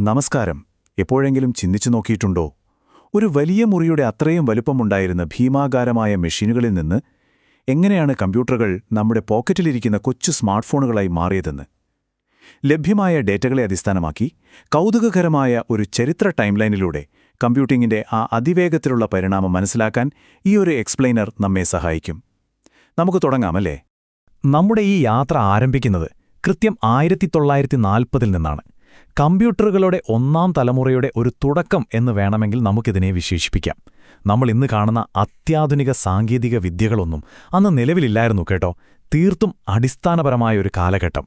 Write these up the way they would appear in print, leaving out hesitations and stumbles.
നമസ്കാരം. എപ്പോഴെങ്കിലും ചിന്തിച്ചു നോക്കിയിട്ടുണ്ടോ? ഒരു വലിയ മുറിയുടെ അത്രയും വലുപ്പമുണ്ടായിരുന്ന ഭീമാകാരമായ മെഷീനുകളിൽ നിന്ന് എങ്ങനെയാണ് കമ്പ്യൂട്ടറുകൾ നമ്മുടെ പോക്കറ്റിലിരിക്കുന്ന കൊച്ചു സ്മാർട്ട് ഫോണുകളായി മാറിയതെന്ന്? ലഭ്യമായ ഡേറ്റകളെ അടിസ്ഥാനമാക്കി കൗതുകകരമായ ഒരു ചരിത്ര ടൈംലൈനിലൂടെ കമ്പ്യൂട്ടിങ്ങിന്റെ ആ അതിവേഗത്തിലുള്ള പരിണാമം മനസ്സിലാക്കാൻ ഈ ഒരു എക്സ്പ്ലെയിനർ നമ്മെ സഹായിക്കും. നമുക്ക് തുടങ്ങാമല്ലേ? നമ്മുടെ ഈ യാത്ര ആരംഭിക്കുന്നത് കൃത്യം 1940 നിന്നാണ്. കമ്പ്യൂട്ടറുകളുടെ ഒന്നാം തലമുറയുടെ ഒരു തുടക്കം എന്ന് വേണമെങ്കിൽ നമുക്കിതിനെ വിശേഷിപ്പിക്കാം. നമ്മൾ ഇന്ന് കാണുന്ന അത്യാധുനിക സാങ്കേതിക വിദ്യകളൊന്നും അന്ന് നിലവിലില്ലായിരുന്നു കേട്ടോ. തീർത്തും അടിസ്ഥാനപരമായ ഒരു കാലഘട്ടം.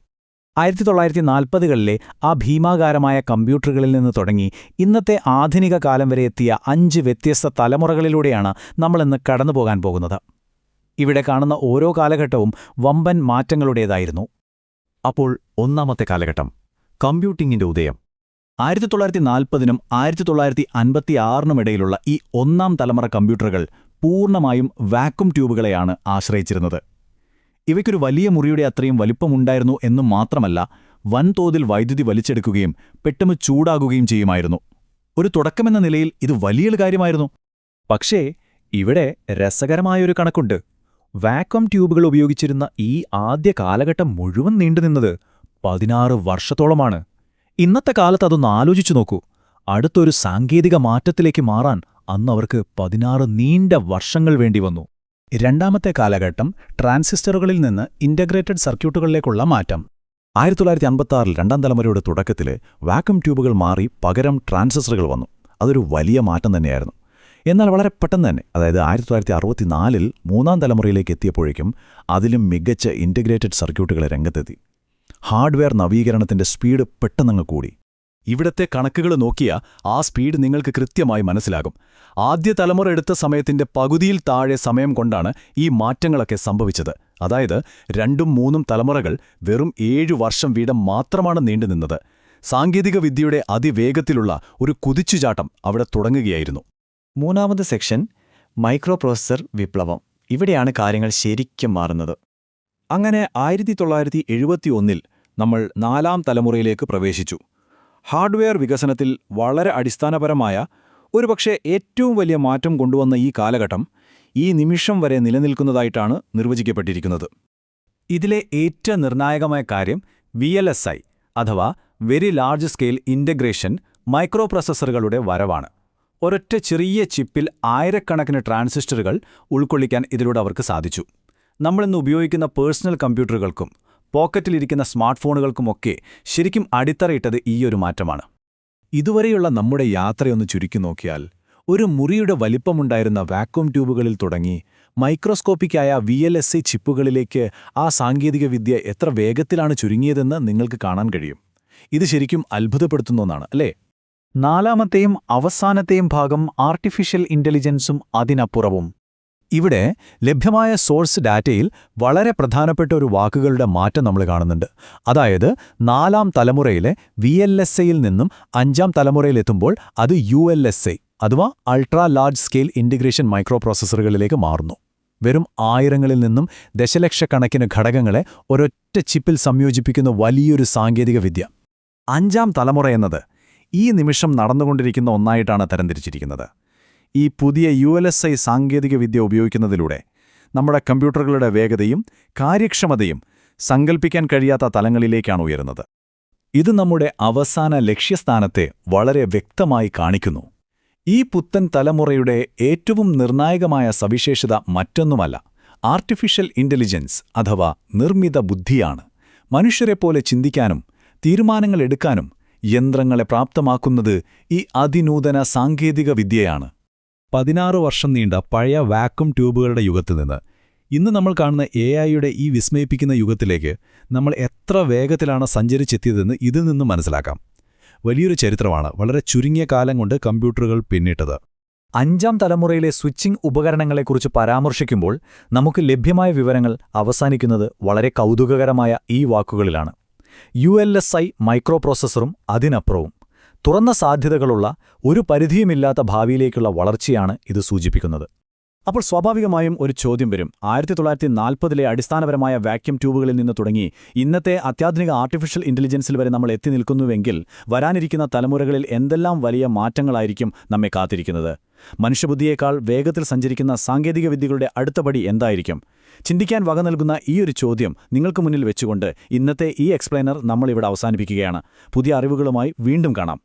1940കളിലെ ആ ഭീമാകാരമായ കമ്പ്യൂട്ടറുകളിൽ നിന്ന് തുടങ്ങി ഇന്നത്തെ ആധുനിക കാലം വരെ എത്തിയ 5 വ്യത്യസ്ത തലമുറകളിലൂടെയാണ് നമ്മളിന്ന് കടന്നുപോകാൻ പോകുന്നത്. ഇവിടെ കാണുന്ന ഓരോ കാലഘട്ടവും വമ്പൻ മാറ്റങ്ങളുടേതായിരുന്നു. അപ്പോൾ ഒന്നാമത്തെ കാലഘട്ടം, കമ്പ്യൂട്ടിങ്ങിന്റെ ഉദയം. 1940നും 1956നും ഇടയിലുള്ള ഈ ഒന്നാം തലമുറ കമ്പ്യൂട്ടറുകൾ പൂർണ്ണമായും വാക്വം ട്യൂബുകളെയാണ് ആശ്രയിച്ചിരുന്നത്. ഇവയ്ക്കൊരു വലിയ മുറിയുടെ അത്രയും വലിപ്പമുണ്ടായിരുന്നു എന്നും മാത്രമല്ല, വൻതോതിൽ വൈദ്യുതി വലിച്ചെടുക്കുകയും പെട്ടെന്ന് ചൂടാകുകയും ചെയ്യുമായിരുന്നു. ഒരു തുടക്കമെന്ന നിലയിൽ ഇത് വലിയൊരു കാര്യമായിരുന്നു. പക്ഷേ ഇവിടെ രസകരമായൊരു കണക്കുണ്ട്. വാക്വം ട്യൂബുകൾ ഉപയോഗിച്ചിരുന്ന ഈ ആദ്യ കാലഘട്ടം മുഴുവൻ നീണ്ടുനിന്നത് 16 വർഷത്തോളമാണ്. ഇന്നത്തെ കാലത്ത് അതൊന്ന് ആലോചിച്ചു നോക്കൂ. അടുത്തൊരു സാങ്കേതിക മാറ്റത്തിലേക്ക് മാറാൻ അന്നവർക്ക് 16 നീണ്ട വർഷങ്ങൾ വേണ്ടിവന്നു. രണ്ടാമത്തെ കാലഘട്ടം, ട്രാൻസിസ്റ്ററുകളിൽ നിന്ന് ഇന്റഗ്രേറ്റഡ് സർക്യൂട്ടുകളിലേക്കുള്ള മാറ്റം. 1956 രണ്ടാം തലമുറയുടെ തുടക്കത്തിൽ വാക്വം ട്യൂബുകൾ മാറി പകരം ട്രാൻസിസ്റ്ററുകൾ വന്നു. അതൊരു വലിയ മാറ്റം തന്നെയായിരുന്നു. എന്നാൽ വളരെ പെട്ടെന്ന് തന്നെ, അതായത് 1964 മൂന്നാം തലമുറയിലേക്ക് എത്തിയപ്പോഴേക്കും അതിലും മികച്ച ഇന്റഗ്രേറ്റഡ് സർക്യൂട്ടുകൾ രംഗത്തെത്തി. ഹാർഡ്വെയർ നവീകരണത്തിന്റെ സ്പീഡ് പെട്ടെന്നങ്ങ് കൂടി. ഇവിടത്തെ കണക്കുകൾ നോക്കിയാൽ ആ സ്പീഡ് നിങ്ങൾക്ക് കൃത്യമായി മനസ്സിലാകും. ആദ്യ തലമുറ എടുത്ത സമയത്തിന്റെ പകുതിയിൽ താഴെ സമയം കൊണ്ടാണ് ഈ മാറ്റങ്ങളൊക്കെ സംഭവിച്ചത്. അതായത് 2ഉം 3ഉം തലമുറകൾ വെറും 7 വർഷം വീതം മാത്രമാണ് നീണ്ടുനിന്നത്. സാങ്കേതിക വിദ്യയുടെ അതിവേഗത്തിലുള്ള ഒരു കുതിച്ചുചാട്ടം അവിടെ തുടങ്ങുകയായിരുന്നു. മൂന്നാമത് സെക്ഷൻ, മൈക്രോ പ്രോസസർ വിപ്ലവം. ഇവിടെയാണ് കാര്യങ്ങൾ ശരിക്കും മാറുന്നത്. അങ്ങനെ 1971 നമ്മൾ 4ാം തലമുറയിലേക്ക് പ്രവേശിച്ചു. ഹാർഡ്വെയർ വികസനത്തിൽ വളരെ അടിസ്ഥാനപരമായ, ഒരുപക്ഷെ ഏറ്റവും വലിയ മാറ്റം കൊണ്ടുവന്ന ഈ കാലഘട്ടം ഈ നിമിഷം വരെ നിലനിൽക്കുന്നതായിട്ടാണ് നിർവചിക്കപ്പെട്ടിരിക്കുന്നത്. ഇതിലെ ഏറ്റവും നിർണായകമായ കാര്യം VLSI അഥവാ very large scale integration micro പ്രോസസ്സറുകളുടെ വരവാണ്. ഒരൊറ്റ ചെറിയ ചിപ്പിൽ ആയിരക്കണക്കിന് ട്രാൻസിസ്റ്ററുകൾ ഉൾക്കൊള്ളിക്കാൻ ഇതിലൂടെ അവർക്ക് സാധിച്ചു. നമ്മളിന്ന് ഉപയോഗിക്കുന്ന പേഴ്സണൽ കമ്പ്യൂട്ടറുകൾക്കും പോക്കറ്റിലിരിക്കുന്ന സ്മാർട്ട് ഫോണുകൾക്കുമൊക്കെ ശരിക്കും അടിത്തറയിട്ടത് ഈയൊരു മാറ്റമാണ്. ഇതുവരെയുള്ള നമ്മുടെ യാത്രയൊന്ന് ചുരുക്കി നോക്കിയാൽ, ഒരു മുറിയുടെ വലിപ്പമുണ്ടായിരുന്ന വാക്വം ട്യൂബുകളിൽ തുടങ്ങി മൈക്രോസ്കോപ്പിക്കായ VLSI ചിപ്പുകളിലേക്ക് ആ സാങ്കേതികവിദ്യ എത്ര വേഗത്തിലാണ് ചുരുങ്ങിയതെന്ന് നിങ്ങൾക്ക് കാണാൻ കഴിയും. ഇത് ശരിക്കും അത്ഭുതപ്പെടുത്തുന്ന ഒന്നാണ്, അല്ലേ? നാലാമത്തെയും അവസാനത്തെയും ഭാഗം, ആർട്ടിഫിഷ്യൽ ഇന്റലിജൻസും അതിനപ്പുറവും. ഇവിടെ ലഭ്യമായ സോഴ്സ് ഡാറ്റയിൽ വളരെ പ്രധാനപ്പെട്ട ഒരു വാക്കുകളുടെ മാറ്റം നമ്മൾ കാണുന്നുണ്ട്. അതായത് 4ാം തലമുറയിലെ VLSIയിൽ നിന്നും 5ാം തലമുറയിലെത്തുമ്പോൾ അത് ULSI അഥവാ ultra large scale integration micro പ്രോസസ്സറുകളിലേക്ക് മാറുന്നു. വെറും ആയിരങ്ങളിൽ നിന്നും ദശലക്ഷക്കണക്കിന് ഘടകങ്ങളെ ഒരൊറ്റ ചിപ്പിൽ സംയോജിപ്പിക്കുന്ന വലിയൊരു സാങ്കേതിക വിദ്യ. 5ാം തലമുറ എന്നത് ഈ നിമിഷം നടന്നുകൊണ്ടിരിക്കുന്ന ഒന്നായിട്ടാണ് തരംതിരിച്ചിരിക്കുന്നത്. ഈ പുതിയ ULSI സാങ്കേതികവിദ്യ ഉപയോഗിക്കുന്നതിലൂടെ നമ്മുടെ കമ്പ്യൂട്ടറുകളുടെ വേഗതയും കാര്യക്ഷമതയും സങ്കൽപ്പിക്കാൻ കഴിയാത്ത തലങ്ങളിലേക്കാണ് ഉയരുന്നത്. ഇത് നമ്മുടെ അവസാന ലക്ഷ്യസ്ഥാനത്തെ വളരെ വ്യക്തമായി കാണിക്കുന്നു. ഈ പുത്തൻ തലമുറയുടെ ഏറ്റവും നിർണായകമായ സവിശേഷത മറ്റൊന്നുമല്ല, ആർട്ടിഫിഷ്യൽ ഇന്റലിജൻസ് അഥവാ നിർമ്മിത ബുദ്ധിയാണ്. മനുഷ്യരെപ്പോലെ ചിന്തിക്കാനും തീരുമാനങ്ങൾ എടുക്കാനും യന്ത്രങ്ങളെ പ്രാപ്തമാക്കുന്നത് ഈ അതിനൂതന സാങ്കേതിക വിദ്യയാണ്. 16 വർഷം നീണ്ട പഴയ വാക്വം ട്യൂബുകളുടെ യുഗത്തിൽ നിന്ന് ഇന്ന് നമ്മൾ കാണുന്ന AI-യുടെ ഈ വിസ്മയിപ്പിക്കുന്ന യുഗത്തിലേക്ക് നമ്മൾ എത്ര വേഗത്തിലാണ് സഞ്ചരിച്ചെത്തിയതെന്ന് ഇതിൽ നിന്നും മനസ്സിലാക്കാം. വലിയൊരു ചരിത്രമാണ് വളരെ ചുരുങ്ങിയ കാലം കൊണ്ട് കമ്പ്യൂട്ടറുകൾ പിന്നിട്ടത്. 5ാം തലമുറയിലെ സ്വിച്ചിംഗ് ഉപകരണങ്ങളെക്കുറിച്ച് പരാമർശിക്കുമ്പോൾ നമുക്ക് ലഭ്യമായ വിവരങ്ങൾ അവസാനിക്കുന്നത് വളരെ കൗതുകകരമായ ഈ വാക്കുകളിലാണ്. ULSI micro പ്രോസസ്സറും അതിനപ്പുറവും. തുറന്ന സാധ്യതകളുള്ള, ഒരു പരിധിയുമില്ലാത്ത ഭാവിയിലേക്കുള്ള വളർച്ചയാണ് ഇത് സൂചിപ്പിക്കുന്നത്. അപ്പോൾ സ്വാഭാവികമായും ഒരു ചോദ്യം വരും. 1940-ലെ അടിസ്ഥാനപരമായ വാക്യൂം ട്യൂബുകളിൽ നിന്ന് തുടങ്ങി ഇന്നത്തെ അത്യാധുനിക ആർട്ടിഫിഷ്യൽ ഇന്റലിജൻസിൽ വരെ നമ്മൾ എത്തി നിൽക്കുന്നുവെങ്കിൽ വരാനിരിക്കുന്ന തലമുറകളിൽ എന്തെല്ലാം വലിയ മാറ്റങ്ങളായിരിക്കും നമ്മെ കാത്തിരിക്കുന്നത്? മനുഷ്യബുദ്ധിയേക്കാൾ വേഗത്തിൽ സഞ്ചരിക്കുന്ന സാങ്കേതിക വിദ്യകളുടെ അടുത്ത പടി എന്തായിരിക്കും? ചിന്തിക്കാൻ വക നൽകുന്ന ഈയൊരു ചോദ്യം നിങ്ങൾക്ക് മുന്നിൽ വെച്ചുകൊണ്ട് ഇന്നത്തെ ഈ എക്സ്പ്ലെയിനർ നമ്മളിവിടെ അവസാനിപ്പിക്കുകയാണ്. പുതിയ അറിവുകളുമായി വീണ്ടും കാണാം.